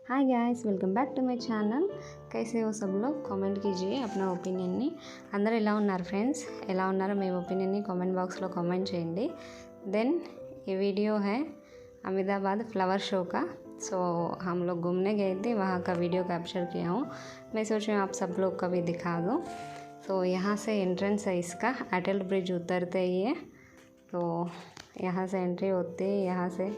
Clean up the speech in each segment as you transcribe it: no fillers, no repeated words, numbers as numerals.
Hi guys, welcome back to my channel. कैसे हो सब लोग? కామెంట్ कीजिए अपना ఒపీనియన్ని। అందరూ ఎలా ఉన్నారు ఫ్రెండ్స్? ఎలా ఉన్నారో మీ ఒపీనియన్ని కామెంట్ బాక్స్లో కామెంట్ చేయండి। देन ये वीडियो है अहमदाबाद फ्लावर शो का। सो हम लोग घूमने गए थे, वहाँ का वीडियो कैप्चर किया हूँ। मैं सोच रही हूँ आप सब लोग का भी दिखा दूँ। तो यहाँ से एंट्रेंस है इसका, अटल ब्रिज उतरते ही है तो यहाँ से एंट्री होती है। यहाँ से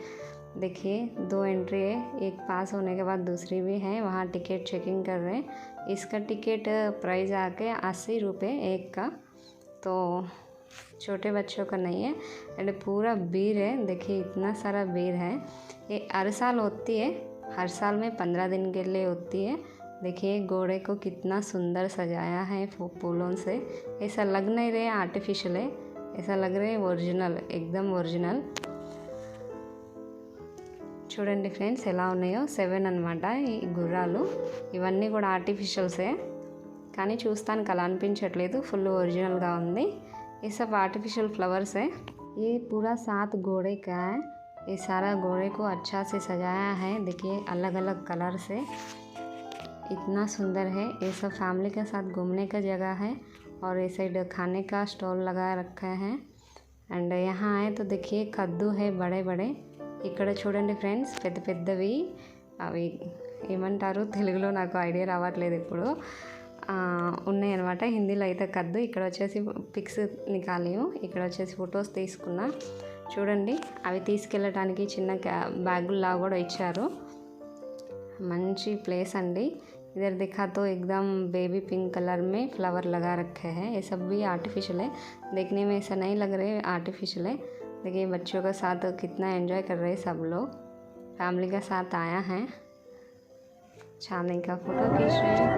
देखिए 2 एंट्री है, एक पास होने के बाद दूसरी भी है। वहाँ टिकट चेकिंग कर रहे हैं। इसका टिकट प्राइस आके 80 रुपये एक का। तो छोटे बच्चों का नहीं है। एंड पूरा भीड़ है, देखिए इतना सारा भीड़ है। ये हर साल होती है, हर साल में 15 दिन के लिए होती है। देखिए घोड़े को कितना सुंदर सजाया है फूलों से। ऐसा लग नहीं रहे आर्टिफिशियल है, ऐसा लग रहे ओरिजिनल, एकदम ओरिजिनल। చూడండి ఫ్రెండ్స్ ఎలా ఉన్నాయో 7 అన్నమాట ఈ గుర్రాలు। ఇవన్నీ కూడా ఆర్టిఫిషియల్సే, కానీ చూస్తానికి అలా అనిపించట్లేదు, ఫుల్ ఒరిజినల్గా ఉంది। ये सब आर्टिफिशियल फ्लावर्स है। ये पूरा 7 घोड़े का है। ये सारा घोड़े को अच्छा से सजाया है, देखिए अलग अलग कलर से, इतना सुंदर है। ये सब फैमिली के साथ घूमने का जगह है। और ये साइड खाने का स्टॉल लगा रखा है। एंड यहाँ आए तो देखिए कद्दू है बड़े बड़े। ఇక్కడ చూడండి ఫ్రెండ్స్, పెద్ద పెద్దవి అవి ఏమంటారు తెలుగులో నాకు ఐడియా రావట్లేదు ఇప్పుడు, ఉన్నాయన్నమాట। హిందీలో అయితే కద్దు। ఇక్కడ వచ్చేసి పిక్స్ నికాలియు, ఇక్కడ వచ్చేసి ఫొటోస్ తీసుకున్నా చూడండి। అవి తీసుకెళ్ళటానికి చిన్న బ్యాగుల్లా కూడా ఇచ్చారు। మంచి प्लेस अंडी। इधर देखा तो एकदम बेबी पिंक कलर में फ्लावर लगा रखे हैं। ये सब भी आर्टिफिशियल है, देखने में ऐसा नहीं लग रहे आर्टिफिशियल है। देखिए बच्चों के साथ कितना एंजॉय कर रहे हैं सब लोग, फैमिली के साथ आया है, छाने का फोटो खींच रहे हैं।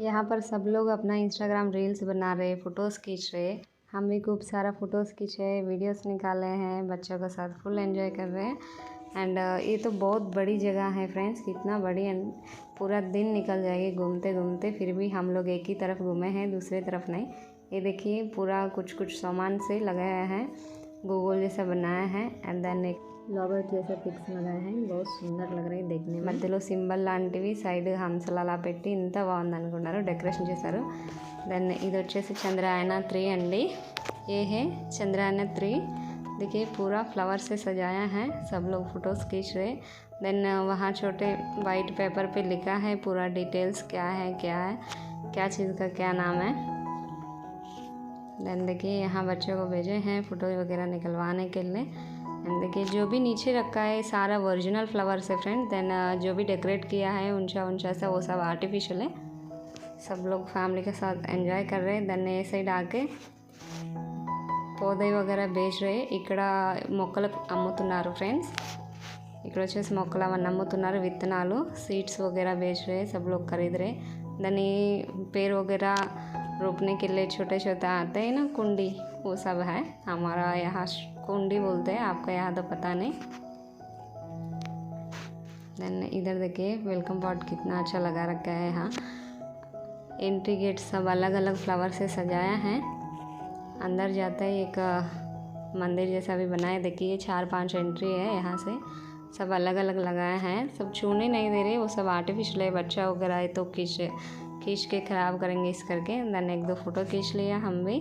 यहाँ पर सब लोग अपना इंस्टाग्राम रील्स बना रहे, फ़ोटोज़ खींच रहे। हम भी खूब सारा फ़ोटोज़ खींचे, वीडियोस निकाले हैं, बच्चों के साथ फुल एंजॉय कर रहे हैं। एंड ये तो बहुत बड़ी जगह है फ्रेंड्स, कितना बड़ी, पूरा दिन निकल जाएगी घूमते घूमते। फिर भी हम लोग एक ही तरफ घूमे हैं, दूसरी तरफ नहीं। ये देखिए पूरा कुछ कुछ सामान से लगाया है, गूगल जैसा बनाया है। एंड देन एक लॉबर्ट जैसा पिक्स लगाए हैं, बहुत सुंदर लग रही है देखने में। మధ్యలో సింబల్ లాంటివి సైడ్ హంసలు అలా పెట్టి ఇంత బాగుంది అనుకున్నారు, డెకరేషన్ చేశారు। దెన్ ఇది వచ్చేసి చంద్రయాన 3 అండి। ये है चंद्रयान 3। देखिए पूरा फ्लावर से सजाया है, सब लोग फ़ोटोज़ खींच रहे। देन वहाँ छोटे वाइट पेपर पे लिखा है पूरा डिटेल्स, क्या है क्या चीज़ का क्या नाम है। देन देखिए यहाँ बच्चों को भेजे हैं फ़ोटो वगैरह निकलवाने के लिए। एंड देखिए जो भी नीचे रखा है सारा ओरिजिनल फ्लावर्स है फ्रेंड। देन जो भी डेकोरेट किया है ऊंचा सा वो सब आर्टिफिशियल है। सब लोग फैमिली के साथ एंजॉय कर रहे हैं। देन ये साइड आके పౌదే వగైరా బేచ్ రहे। ఇక్కడ మొక్కలు అమ్ముతున్నారు ఫ్రెండ్స్, ఇక్కడ వచ్చేసి మొక్కలు అవన్నీ అమ్ముతున్నారు, విత్తనాలు सीड्स वगैरह बेच रहे, सब लोग खरीद रहे। दानी पेड़ वगैरह रोपने के लिए छोटे छोटे आते हैं ना कुंडी, वो सब है। हमारा यहाँ कुंडी बोलते हैं, आपका यहाँ तो पता नहीं। देन इधर देखिए वेलकम पॉट कितना अच्छा लगा रखा है। यहाँ एंट्री गेट सब अलग अलग फ्लावर से सजाया है। अंदर जाता है एक मंदिर जैसा भी बनाया, देखिए 4-5 एंट्री है। यहाँ से सब अलग अलग लगाए हैं, सब छूने नहीं दे रहे, वो सब आर्टिफिशियल है। बच्चा वगैरह है तो खींच के ख़राब करेंगे इस करके। देन 1-2 फ़ोटो खींच लिया हम भी।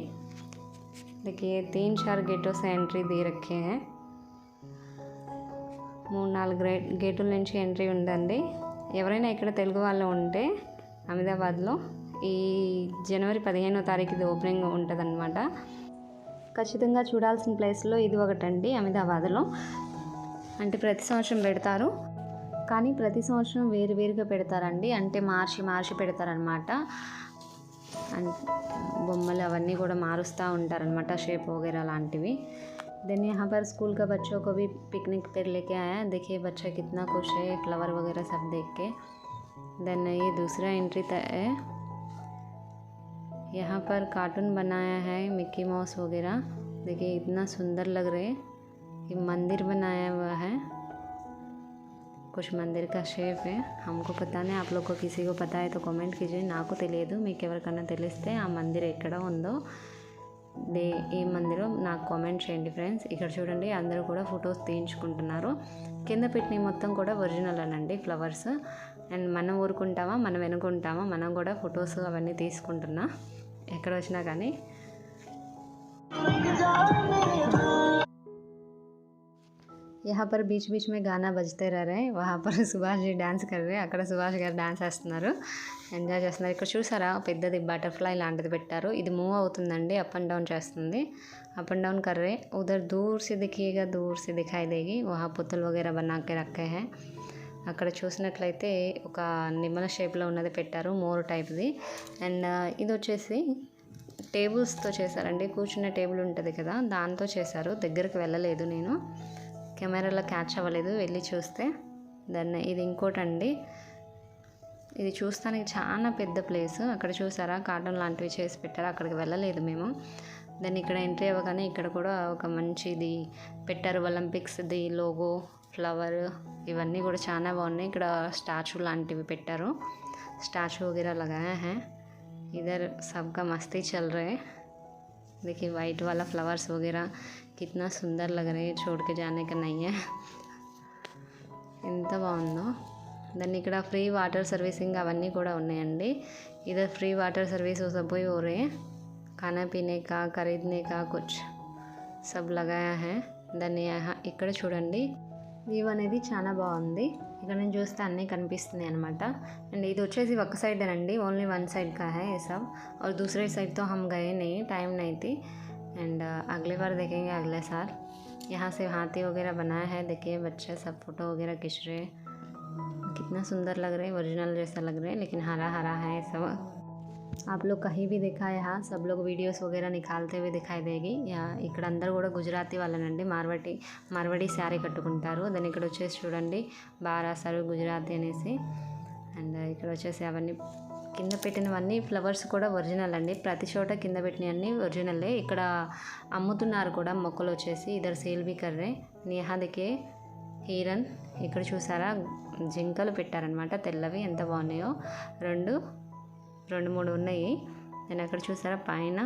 देखिए 3-4 गेटों से एंट्री दे रखे हैं, 3-4 గేటుల నుంచి ఎంట్రీ ఉందండి। ఎవరైనా ఇక్కడ తెలుగు వాళ్ళు ఉంటే అహ్మదాబాద్లో ఈ జనవరి 15వ తారీఖు ఇది ఓపెనింగ్ ఉంటుందన్నమాట। ఖచ్చితంగా చూడాల్సిన ప్లేస్లో ఇది ఒకటండి అహ్మదాబాద్లో। అంటే ప్రతి సంవత్సరం పెడతారు, కానీ ప్రతి సంవత్సరం వేరువేరుగా పెడతారండి, అంటే మార్చి పెడతారనమాట। బొమ్మలు అవన్నీ కూడా మారుస్తూ ఉంటారనమాట, షేప్ वगैरह లాంటివి। देन यहाँ पर स्कूल का बच्चों को भी पिकनिक पर लेके आया, देखिए बच्चा कितना खुश है फ्लावर वगैरह सब देख के। देन ये दूसरा एंट्री है, यहाँ पर कार्टून बनाया है मिक्की माउस वगैरह, देखिए इतना सुंदर लग रहे। ये मंदिर बनाया हुआ है, कुछ मंदिर का शेप है, हमको पता नहीं, आप लोग को किसी को पता है तो कमेंट कीजिए। నాకు తెలియదు, మీకు ఎవరికైనా తెలిస్తే ఆ మందిర్ ఎక్కడ ఉందో ఏమందిరో నాకు కామెంట్ చేయండి ఫ్రెండ్స్. ఇక్కడ చూడండి అందరూ కూడా ఫొటోస్ తీయించుకుంటున్నారు. కింద పెట్టిన మొత్తం కూడా ఒరిజినల్ అనండి ఫ్లవర్స్. అండ్ మనం ఊరుకుంటామా, మనం వెనుకుంటామా, మనం కూడా ఫొటోస్ అవన్నీ తీసుకుంటున్నా ఎక్కడ వచ్చినా కానీ. यहाँ पर बीच बीच में गाना बजते रह रहे हैं. वहाँ पर సుభాష్ జీ డ్యాన్స్ कर रहे हैं. అక్కడ సుభాష్ గారు డ్యాన్స్ వేస్తున్నారు, ఎంజాయ్ చేస్తున్నారు. ఇక్కడ చూసారా పెద్దది బటర్ఫ్లై లాంటిది పెట్టారు. ఇది మూవ్ అవుతుందండి, అప్ అండ్ డౌన్ చేస్తుంది. అప్ అండ్ డౌన్ कर रहे. उधर दूर से दिखिएगा, दूर से दिखाई देगी. वहाँ पुतल वगैरह बना के रखे हैं. అక్కడ చూసినట్లయితే ఒక నిమ్మల షేప్లో ఉన్నది పెట్టారు, మోర్ టైప్ది. అండ్ ఇది వచ్చేసి టేబుల్స్తో చేశారండి. కూర్చునే టేబుల్ ఉంటుంది కదా, దాంతో చేశారు. దగ్గరికి వెళ్ళలేదు నేను, కెమెరాలో క్యాచ్ అవ్వలేదు, వెళ్ళి చూస్తే. దాన్ని ఇది ఇంకోటండి, ఇది చూస్తానికి చాలా పెద్ద ప్లేస్. అక్కడ చూసారా కార్టూన్ లాంటివి చేసి పెట్టారు, అక్కడికి వెళ్ళలేదు మేము. దాన్ని ఇక్కడ ఎంట్రీ అవ్వగానే ఇక్కడ కూడా ఒక మంచిది పెట్టారు, ఒలింపిక్స్ది లోగో, ఫ్లవర్, ఇవన్నీ కూడా చాలా బాగున్నాయి. ఇక్కడ స్టాచ్యూ లాంటివి పెట్టారు, స్టాచ్యూ वगैरह लगाया है. इधर सबका मस्ती चल रहे हैं. देखिए वाइट वाला फ्लावर्स वगैरह कितना सुंदर लग रहे हैं, छोड़ के जाने का नहीं है. ఎంత బాగుందో. దాన్ని ఇక్కడ ఫ్రీ వాటర్ సర్వీసింగ్ అవన్నీ కూడా ఉన్నాయండి. इधर फ्री वाटर सर्विस वो सब हो रहे हैं. खाना पीने का, खरीदने का कुछ सब लगाया है. దాన్ని ఇక్కడ చూడండి, వ్యూ అనేది చాలా బాగుంది. ఇక్కడ నేను చూస్తే అన్నీ కనిపిస్తున్నాయి అనమాట. అండ్ ఇది వచ్చేసి ఒక సైడ్ అండి, ఓన్లీ వన్ సైడ్ का है ये सब. और दूसरे साइड तो हम गए नहीं, टाइम नहीं थी. एंड अगले बार देखेंगे, अगले साल. यहाँ से हाथी वगैरह बनाया है, देखिए बच्चे सब फोटो वगैरह खींच रहे हैं. कितना सुंदर लग रहे हैं, ओरिजिनल जैसा लग रहे हैं, लेकिन हरा हरा है सब. आप लोग कहीं भी देखा यहाँ सब लोग वीडियोस वगैरह निकालते हुए दिखाई देगी. ఇక్కడ అందరూ కూడా గుజరాతీ వాళ్ళనండి, మార్వాడి శారీ కట్టుకుంటారు. దాన్ని ఇక్కడ వచ్చేసి చూడండి బాగా రాశారు గుజరాతీ అనేసి. అండ్ ఇక్కడ వచ్చేసి అవన్నీ కింద పెట్టినవన్నీ ఫ్లవర్స్ కూడా ఒరిజినల్ అండి. ప్రతి చోట కింద పెట్టినవన్నీ ఒరిజినలే. ఇక్కడ అమ్ముతున్నారు కూడా మొక్కలు వచ్చేసి. ఇద్దరు సేల్ బి కర్రే నేహాదికే హీరన్. ఇక్కడ చూసారా జింకలు పెట్టారనమాట, తెల్లవి ఎంత బాగున్నాయో. రెండు మూడు ఉన్నాయి. నేను అక్కడ చూసారా పైన,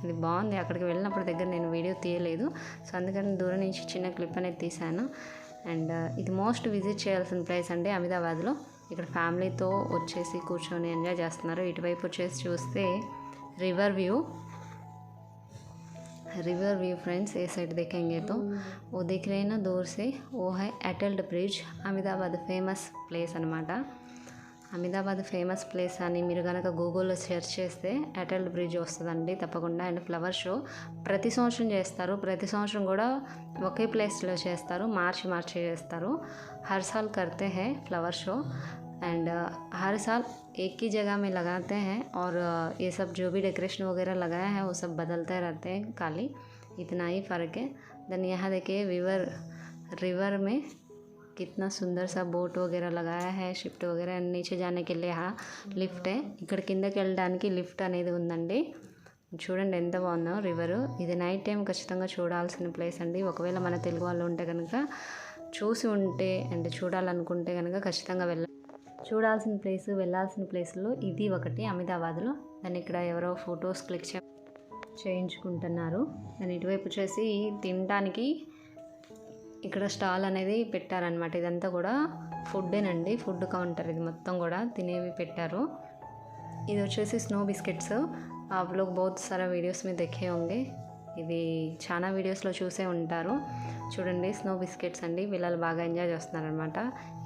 ఇది బాగుంది. అక్కడికి వెళ్ళినప్పుడు దగ్గర నేను వీడియో తీయలేదు, సో అందుకని దూరం నుంచి చిన్న క్లిప్ అనేది తీశాను. అండ్ ఇది మోస్ట్ విజిట్ చేయాల్సిన ప్లేస్ అండి అహ్మదాబాద్లో. ఇక్కడ ఫ్యామిలీతో వచ్చేసి కూర్చొని ఎంజాయ్ చేస్తున్నారు. ఇటువైపు వచ్చేసి చూస్తే रिवर व्यू फ्रेंड्स. ये साइड देखेंगे तो वो दिख रहे हैं ना दूर से, वो है एटल्ड ब्रिज. అహ్మదాబాద్ ఫేమస్ ప్లేస్ అనమాట. అహ్మదాబాద్ ఫేమస్ ప్లేస్ అని మీరు కనుక గూగుల్లో సెర్చ్ చేస్తే ఎటల్డ్ బ్రిడ్జ్ వస్తుందండి తప్పకుండా. అండ్ ఫ్లవర్ షో ప్రతి సంవత్సరం చేస్తారు. ప్రతి సంవత్సరం కూడా ఒకే ప్లేస్లో చేస్తారు, మార్చి చేస్తారు. हर साल करते हैं फ्लावर शो. एंड हर साल एक ही जगह में लगाते हैं. और ये सब जो भी डेकोरेशन वगैरह लगाया है वो सब बदलते रहते हैं खाली, इतना ही फ़र्क है. देन यहाँ देखिए रिवर में कितना सुंदर सा बोट वगैरह लगाया है, షిఫ్ట్ वगैरह. नीचे जाने के लिए यहाँ లిఫ్ట్ है. ఇక్కడ కిందకి వెళ్ళడానికి లిఫ్ట్ అనేది ఉందండి. చూడండి ఎంత బాగుందో రివరు. ఇది నైట్ టైం ఖచ్చితంగా చూడాల్సిన ప్లేస్ అండి. ఒకవేళ మన తెలుగు వాళ్ళు ఉంటే కనుక చూసి ఉంటే అండ్ చూడాలనుకుంటే కనుక ఖచ్చితంగా చూడాల్సిన ప్లేస్, వెళ్ళాల్సిన ప్లేస్లో ఇది ఒకటి అహ్మదాబాద్లో. దాన్ని ఇక్కడ ఎవరో ఫొటోస్ క్లిక్ చేయించుకుంటున్నారు. దాని ఇటువైపు వచ్చేసి తినడానికి ఇక్కడ స్టాల్ అనేది పెట్టారనమాట. ఇదంతా కూడా ఫుడ్డేనండి, ఫుడ్ కౌంటర్ ఇది మొత్తం కూడా తినేవి పెట్టారు. ఇది వచ్చేసి స్నో బిస్కెట్స్. आप लोग बहुत सारा वीडियोस में देखे होंगे, ఇది చాలా వీడియోస్లో చూసే ఉంటారు. చూడండి స్నో బిస్కెట్స్ అండి. పిల్లలు బాగా ఎంజాయ్ చేస్తున్నారనమాట.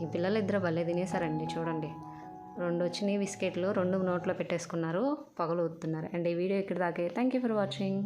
ఈ పిల్లలు ఇద్దరు భలే తినేసారండి. చూడండి 2 వచ్చినాయి బిస్కెట్లు, 2 నోట్లో పెట్టేసుకున్నారు, పగలు ఊతున్నారు. అండ్ ఈ వీడియో ఇక్కడ దాకే. Thank you for watching.